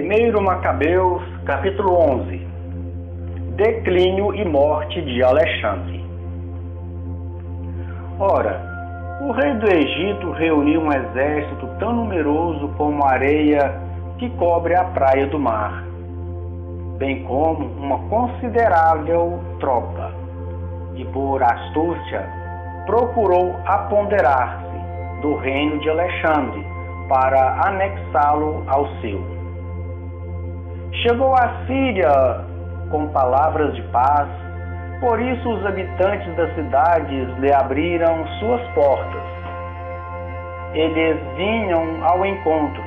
1 Macabeus, capítulo 11. Declínio e morte de Alexandre. Ora, o rei do Egito reuniu um exército tão numeroso como a areia que cobre a praia do mar, bem como uma considerável tropa, e por astúcia procurou apoderar-se do reino de Alexandre para anexá-lo ao seu. Chegou a Síria com palavras de paz, por isso os habitantes das cidades lhe abriram suas portas. Eles vinham ao encontro,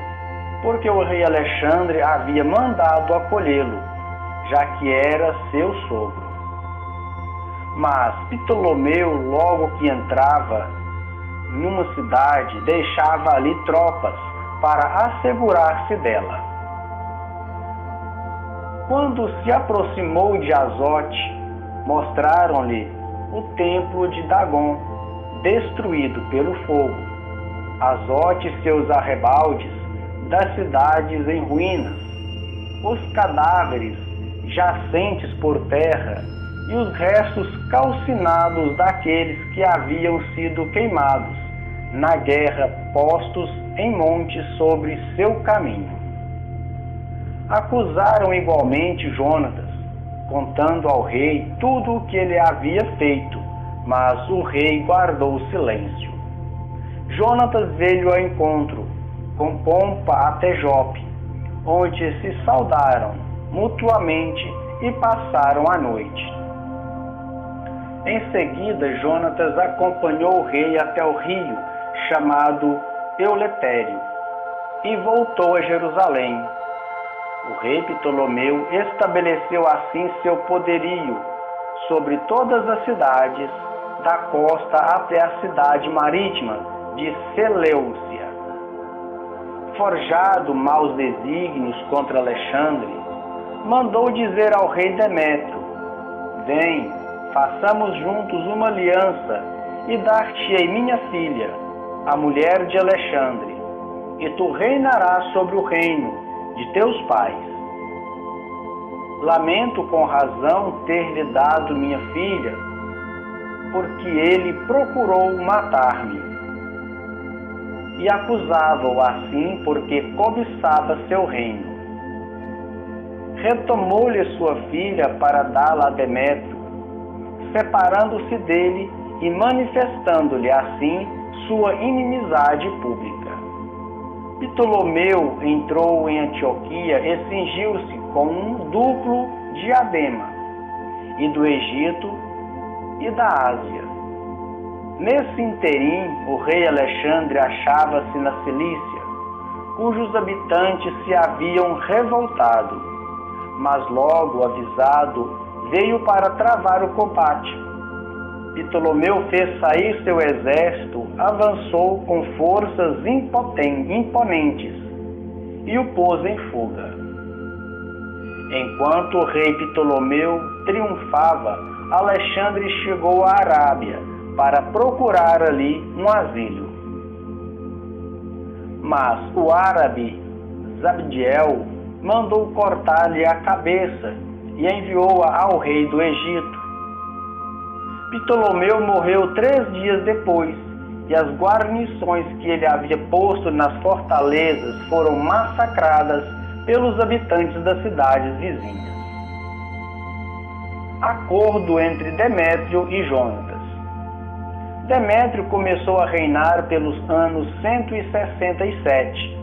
porque o rei Alexandre havia mandado acolhê-lo, já que era seu sogro. Mas Ptolomeu, logo que entrava numa cidade, deixava ali tropas para assegurar-se dela. Quando se aproximou de Azote, mostraram-lhe o templo de Dagon, destruído pelo fogo, Azote e seus arrebaldes, das cidades em ruínas, os cadáveres jacentes por terra e os restos calcinados daqueles que haviam sido queimados na guerra, postos em montes sobre seu caminho. Acusaram igualmente Jonatas, contando ao rei tudo o que ele havia feito, mas o rei guardou silêncio. Jonatas veio ao encontro, com pompa até Jope, onde se saudaram mutuamente e passaram a noite. Em seguida, Jonatas acompanhou o rei até o rio, chamado Euletério, e voltou a Jerusalém. O rei Ptolomeu estabeleceu assim seu poderio sobre todas as cidades, da costa até a cidade marítima de Seleucia. Forjado maus desígnios contra Alexandre, mandou dizer ao rei Demétrio: Vem, façamos juntos uma aliança e dar-te-ei minha filha, a mulher de Alexandre, e tu reinarás sobre o reino de teus pais. Lamento com razão ter-lhe dado minha filha, porque ele procurou matar-me. E acusava-o assim porque cobiçava seu reino. Retomou-lhe sua filha para dá-la a Demétrio, separando-se dele e manifestando-lhe assim sua inimizade pública. Ptolomeu entrou em Antioquia e cingiu-se com um duplo diadema, e do Egito e da Ásia. Nesse interim, o rei Alexandre achava-se na Cilícia, cujos habitantes se haviam revoltado, mas logo avisado veio para travar o combate. Ptolomeu fez sair seu exército, avançou com forças imponentes e o pôs em fuga. Enquanto o rei Ptolomeu triunfava, Alexandre chegou à Arábia para procurar ali um asilo. Mas o árabe Zabdiel mandou cortar-lhe a cabeça e enviou-a ao rei do Egito. Ptolomeu morreu 3 dias depois, e as guarnições que ele havia posto nas fortalezas foram massacradas pelos habitantes das cidades vizinhas. Acordo entre Demétrio e Jonatas. Demétrio começou a reinar pelos anos 167.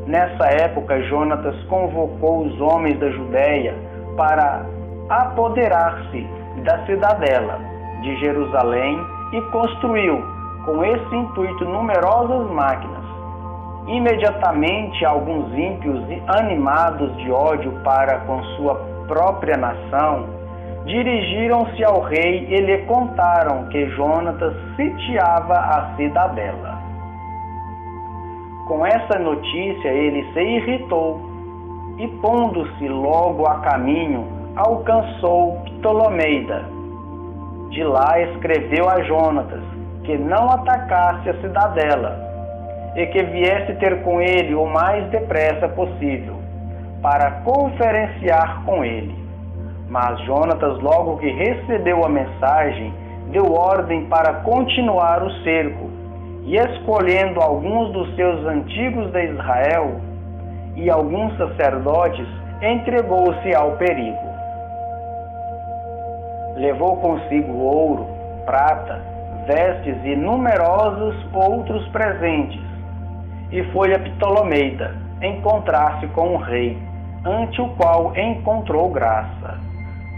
Nessa época, Jonatas convocou os homens da Judéia para apoderar-se da cidadela de Jerusalém e construiu, com esse intuito, numerosas máquinas. Imediatamente, alguns ímpios, animados de ódio para com sua própria nação, dirigiram-se ao rei e lhe contaram que Jonatas sitiava a cidadela. Com essa notícia, ele se irritou e, pondo-se logo a caminho, alcançou Ptolomeida. De lá escreveu a Jonatas que não atacasse a cidadela e que viesse ter com ele o mais depressa possível, para conferenciar com ele. Mas Jonatas, logo que recebeu a mensagem, deu ordem para continuar o cerco, e escolhendo alguns dos seus antigos de Israel e alguns sacerdotes, entregou-se ao perigo. Levou consigo ouro, prata, vestes e numerosos outros presentes, e foi a Ptolomeida encontrar-se com o rei, ante o qual encontrou graça.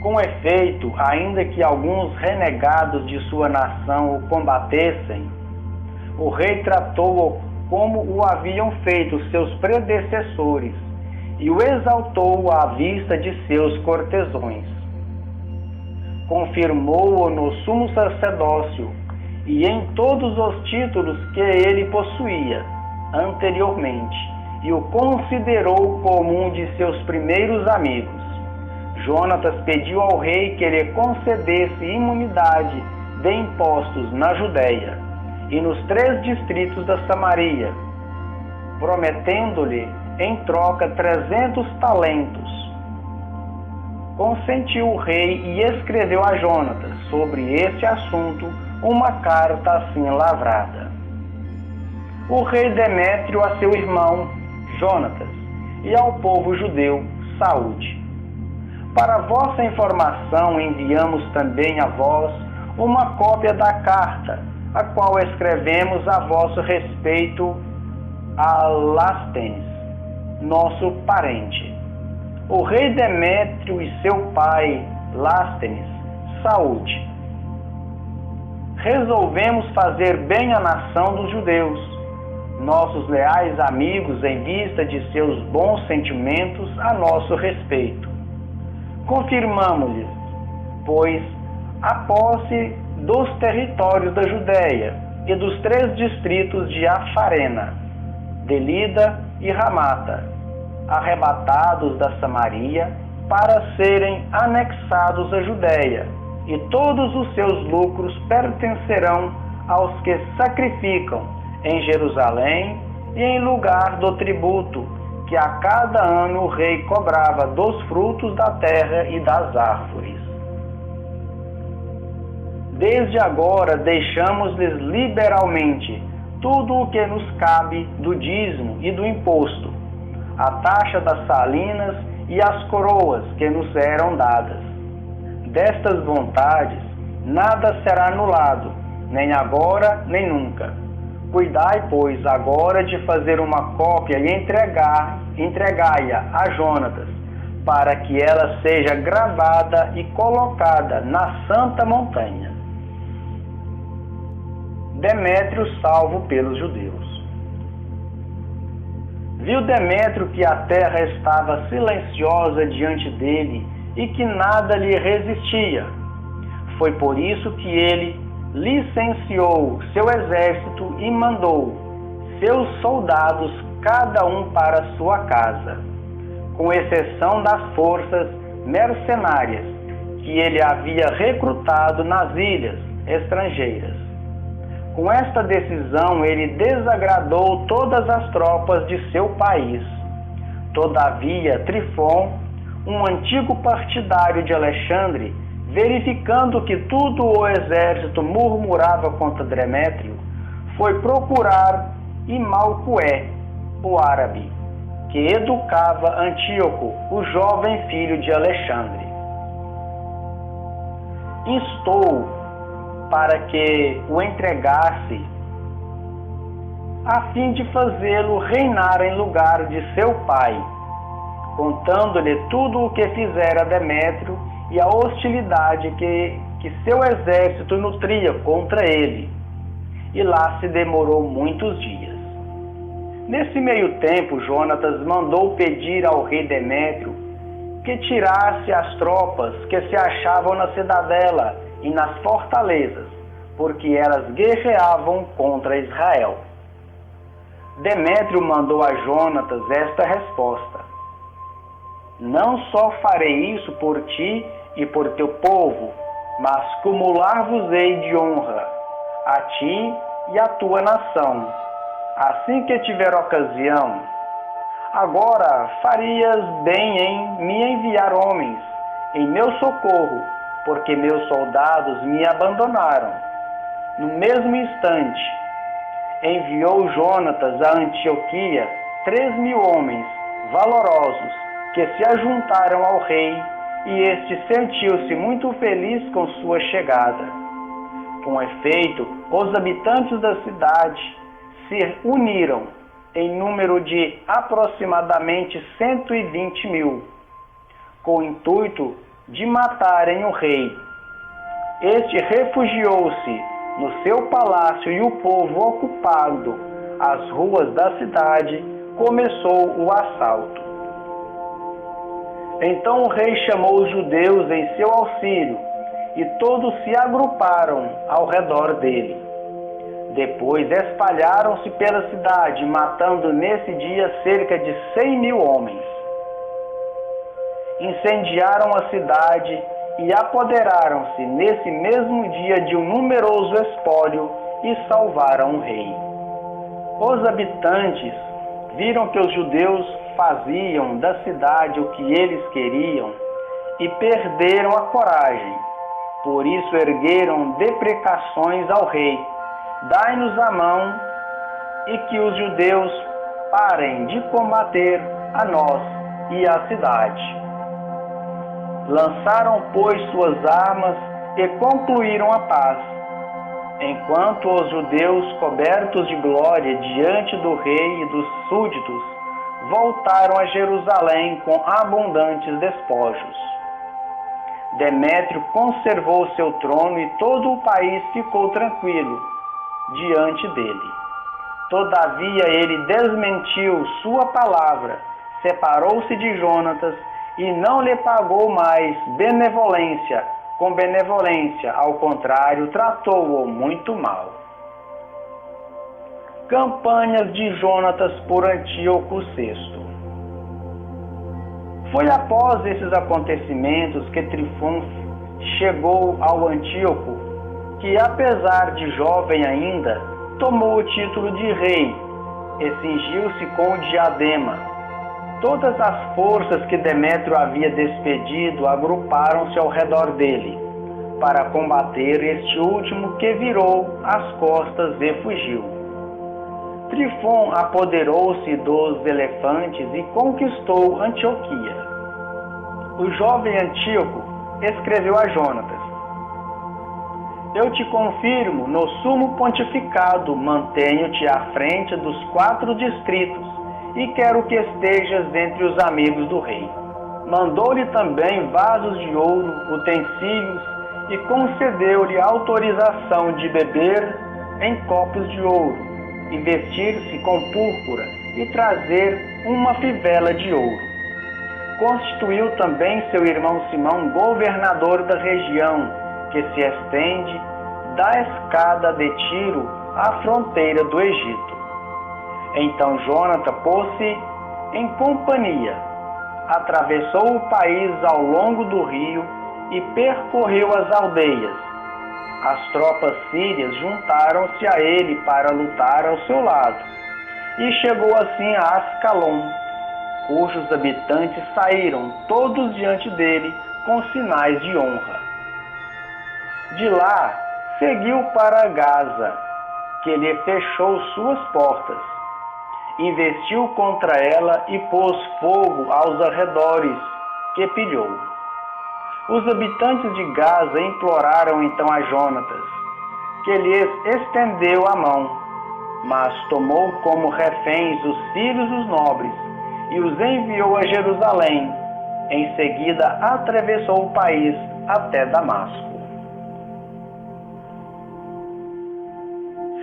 Com efeito, ainda que alguns renegados de sua nação o combatessem, o rei tratou-o como o haviam feito seus predecessores, e o exaltou à vista de seus cortesões. Confirmou-o no sumo sacerdócio e em todos os títulos que ele possuía anteriormente, e o considerou como um de seus primeiros amigos. Jonatas pediu ao rei que lhe concedesse imunidade de impostos na Judéia e nos 3 distritos da Samaria, prometendo-lhe em troca 300 talentos. Consentiu o rei e escreveu a Jonatas sobre este assunto uma carta assim lavrada. O rei Demétrio a seu irmão Jonatas e ao povo judeu saúde. Para vossa informação enviamos também a vós uma cópia da carta, a qual escrevemos a vosso respeito a Lástenes, nosso parente. O rei Demétrio e seu pai Lástenes, saúde. Resolvemos fazer bem à nação dos judeus, nossos leais amigos, em vista de seus bons sentimentos a nosso respeito. Confirmamos-lhes, pois, a posse dos territórios da Judéia e dos 3 distritos de Afarena, de Lida e Ramata, arrebatados da Samaria, para serem anexados à Judéia, e todos os seus lucros pertencerão aos que sacrificam em Jerusalém e em lugar do tributo que a cada ano o rei cobrava dos frutos da terra e das árvores. Desde agora deixamos-lhes liberalmente tudo o que nos cabe do dízimo e do imposto, a taxa das salinas e as coroas que nos eram dadas. Destas vontades nada será anulado, nem agora nem nunca. Cuidai, pois, agora de fazer uma cópia e entregai-a a Jonatas, para que ela seja gravada e colocada na santa montanha. Demétrio salvo pelos judeus. Viu Demétrio que a terra estava silenciosa diante dele e que nada lhe resistia. Foi por isso que ele licenciou seu exército e mandou seus soldados, cada um para sua casa, com exceção das forças mercenárias que ele havia recrutado nas ilhas estrangeiras. Com esta decisão, ele desagradou todas as tropas de seu país. Todavia, Trifon, um antigo partidário de Alexandre, verificando que tudo o exército murmurava contra Demétrio, foi procurar Imalcué, o árabe, que educava Antíoco, o jovem filho de Alexandre. Instou para que o entregasse, a fim de fazê-lo reinar em lugar de seu pai, contando-lhe tudo o que fizera Demétrio e a hostilidade que seu exército nutria contra ele. E lá se demorou muitos dias. Nesse meio tempo, Jonatas mandou pedir ao rei Demétrio que tirasse as tropas que se achavam na cidadela e nas fortalezas, porque elas guerreavam contra Israel. Demétrio mandou a Jonatas esta resposta: não só farei isso por ti e por teu povo, mas cumular-vos-ei de honra, a ti e à tua nação, assim que tiver ocasião. Agora farias bem em me enviar homens em meu socorro, porque meus soldados me abandonaram. No mesmo instante, enviou Jonatas a Antioquia 3.000 homens valorosos que se ajuntaram ao rei, e este sentiu-se muito feliz com sua chegada. Com efeito, os habitantes da cidade se uniram em número de aproximadamente 120.000, com o intuito de matarem o rei. Este refugiou-se no seu palácio, e o povo, ocupando as ruas da cidade, começou o assalto. Então o rei chamou os judeus em seu auxílio, e todos se agruparam ao redor dele. Depois espalharam-se pela cidade, matando nesse dia cerca de 100.000 homens. Incendiaram a cidade e apoderaram-se nesse mesmo dia de um numeroso espólio e salvaram o rei. Os habitantes viram que os judeus faziam da cidade o que eles queriam e perderam a coragem. Por isso ergueram deprecações ao rei: dai-nos a mão e que os judeus parem de combater a nós e a cidade. Lançaram, pois, suas armas e concluíram a paz, enquanto os judeus, cobertos de glória diante do rei e dos súditos, voltaram a Jerusalém com abundantes despojos. Demétrio conservou seu trono e todo o país ficou tranquilo diante dele. Todavia ele desmentiu sua palavra, separou-se de Jonatas e não lhe pagou mais benevolência com benevolência, ao contrário, tratou-o muito mal. Campanhas de Jonatas por Antíoco VI. Foi após esses acontecimentos que Trifon chegou ao Antíoco, que, apesar de jovem ainda, tomou o título de rei e cingiu-se com o diadema. Todas as forças que Demétrio havia despedido agruparam-se ao redor dele, para combater este último, que virou as costas e fugiu. Trifon apoderou-se dos elefantes e conquistou Antioquia. O jovem Antíoco escreveu a Jonatas: eu te confirmo no sumo pontificado, mantenho-te à frente dos 4 distritos, e quero que estejas entre os amigos do rei. Mandou-lhe também vasos de ouro, utensílios, e concedeu-lhe autorização de beber em copos de ouro, e vestir-se com púrpura, e trazer uma fivela de ouro. Constituiu também seu irmão Simão governador da região, que se estende da escada de Tiro à fronteira do Egito. Então Jonatas pôs-se em companhia, atravessou o país ao longo do rio e percorreu as aldeias. As tropas sírias juntaram-se a ele para lutar ao seu lado, e chegou assim a Ascalon, cujos habitantes saíram todos diante dele com sinais de honra. De lá seguiu para Gaza, que lhe fechou suas portas. Investiu contra ela e pôs fogo aos arredores, que pilhou. Os habitantes de Gaza imploraram então a Jonatas, que lhes estendeu a mão, mas tomou como reféns os filhos dos nobres e os enviou a Jerusalém. Em seguida atravessou o país até Damasco.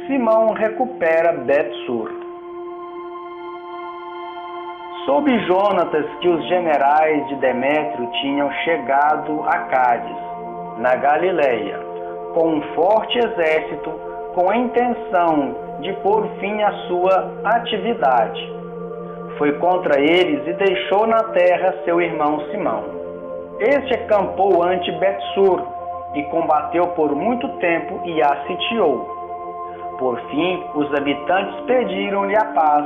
Simão recupera Bet-sur. Soube Jonatas que os generais de Demétrio tinham chegado a Cádiz, na Galileia, com um forte exército, com a intenção de pôr fim à sua atividade. Foi contra eles e deixou na terra seu irmão Simão. Este acampou ante Bet-sur e combateu por muito tempo e a sitiou. Por fim, os habitantes pediram-lhe a paz.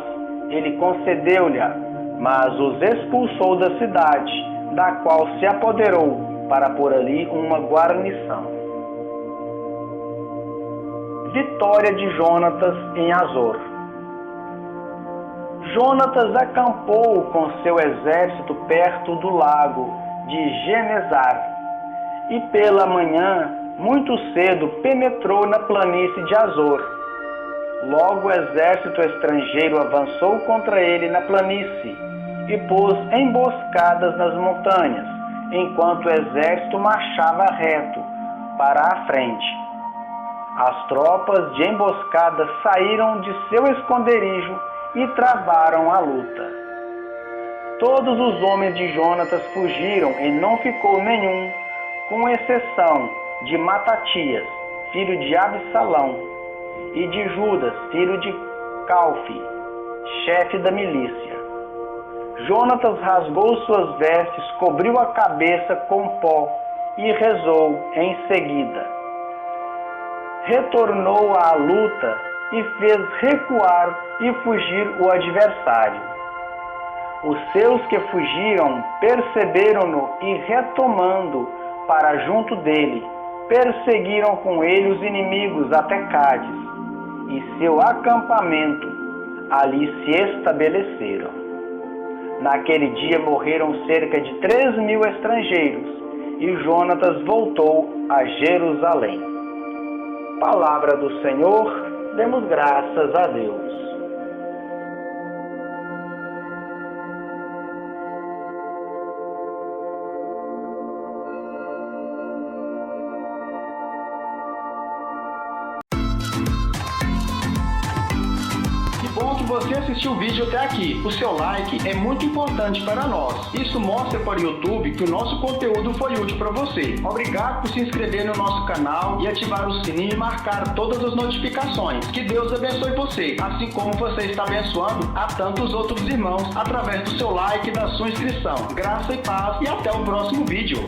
Ele concedeu-lhe, mas os expulsou da cidade, da qual se apoderou para pôr ali uma guarnição. Vitória de Jonatas em Azor. Jonatas acampou com seu exército perto do lago de Genezar e pela manhã, muito cedo, penetrou na planície de Azor. Logo o exército estrangeiro avançou contra ele na planície e pôs emboscadas nas montanhas, enquanto o exército marchava reto para a frente. As tropas de emboscada saíram de seu esconderijo e travaram a luta. Todos os homens de Jonatas fugiram e não ficou nenhum, com exceção de Matatias, filho de Absalão, e de Judas, filho de Calfe, chefe da milícia. Jonatas rasgou suas vestes, cobriu a cabeça com pó e rezou em seguida. Retornou à luta e fez recuar e fugir o adversário. Os seus que fugiram perceberam-no e, retomando para junto dele, perseguiram com ele os inimigos até Cádiz, e seu acampamento ali se estabeleceram. Naquele dia morreram cerca de 3.000 estrangeiros, e Jonatas voltou a Jerusalém. Palavra do Senhor, demos graças a Deus. Bom que você assistiu o vídeo até aqui. O seu like é muito importante para nós. Isso mostra para o YouTube que o nosso conteúdo foi útil para você. Obrigado por se inscrever no nosso canal e ativar o sininho e marcar todas as notificações. Que Deus abençoe você, assim como você está abençoando a tantos outros irmãos através do seu like e da sua inscrição. Graça e paz e até o próximo vídeo.